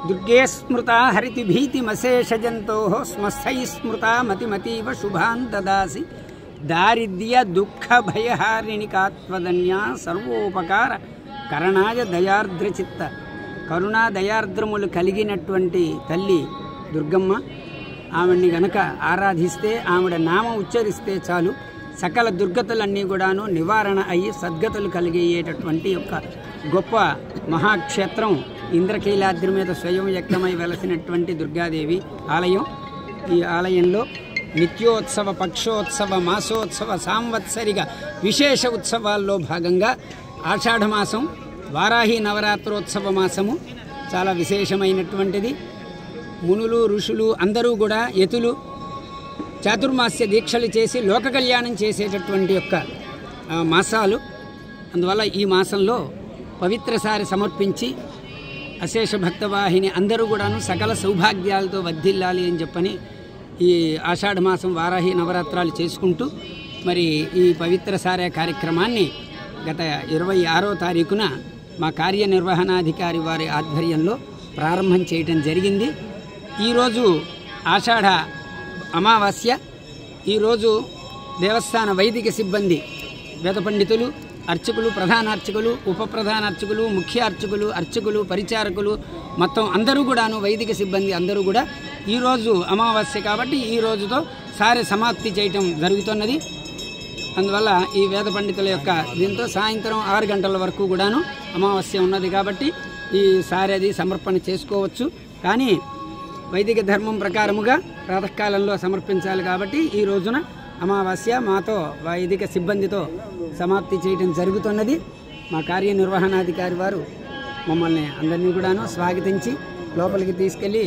దుర్గే స్మృతా హరితిభీతిమశేషజంతో స్మస్థై స్మృతా మతిమతీవ శుభాన్ దదాసి దారిద్ర్య దుఃఖ భయహారిణి కాత్వదన్యా సర్వోపకార కరణాయ దయార్ద్రచిత్త. కరుణా దయార్ద్రములు కలిగినటువంటి తల్లి దుర్గమ్మ. ఆవిడ్ని గనక ఆరాధిస్తే, ఆవిడ నామం ఉచ్చరిస్తే చాలు సకల దుర్గతులన్నీ కూడాను నివారణ అయ్యి సద్గతులు కలిగేటటువంటి యొక్క గొప్ప మహాక్షేత్రం ఇంద్రకీలాద్రి మీద స్వయం వ్యక్తమై వెలసినటువంటి దుర్గాదేవి ఆలయం. ఈ ఆలయంలో నిత్యోత్సవ, పక్షోత్సవ, మాసోత్సవ, సాంవత్సరిక విశేష ఉత్సవాల్లో భాగంగా ఆషాఢమాసం వారాహి నవరాత్రోత్సవ మాసము చాలా విశేషమైనటువంటిది. మునులు, ఋషులు అందరూ కూడా యతులు చాతుర్మాస్య దీక్షలు చేసి లోక కళ్యాణం చేసేటటువంటి యొక్క మాసాలు. అందువల్ల ఈ మాసంలో పవిత్రసారి సమర్పించి అశేష భక్తవాహిని అందరూ కూడాను సకల సౌభాగ్యాలతో వర్ధిల్లాలి అని చెప్పని ఈ ఆషాఢమాసం వారాహి నవరాత్రాలు చేసుకుంటూ మరి ఈ పవిత్రసారే కార్యక్రమాన్ని గత 26వ తారీఖున మా కార్యనిర్వహణాధికారి వారి ఆధ్వర్యంలో ప్రారంభం చేయటం జరిగింది. ఈరోజు ఆషాఢ అమావాస్య. ఈరోజు దేవస్థాన వైదిక సిబ్బంది, వేద పండితులు, అర్చకులు, ప్రధాన అర్చకులు, ఉప ప్రధాన అర్చకులు, ముఖ్య అర్చకులు, అర్చకులు, పరిచారకులు మొత్తం అందరూ కూడాను వైదిక సిబ్బంది అందరూ కూడా ఈరోజు అమావాస్య కాబట్టి ఈ రోజుతో సారె సమాప్తి చేయటం జరుగుతున్నది. అందువల్ల ఈ వేద పండితుల యొక్క దీంతో సాయంత్రం 6 గంటల వరకు కూడాను అమావాస్య ఉన్నది కాబట్టి ఈ సారెది సమర్పణ చేసుకోవచ్చు. కానీ వైదిక ధర్మం ప్రకారముగా ప్రాతకాలంలో సమర్పించాలి కాబట్టి ఈ రోజున అమావాస్య మాతో వైదిక సిబ్బందితో సమాప్తి చేయడం జరుగుతున్నది. మా కార్యనిర్వహణాధికారి వారు మమ్మల్ని అందరినీ కూడాను స్వాగతించి లోపలికి తీసుకెళ్ళి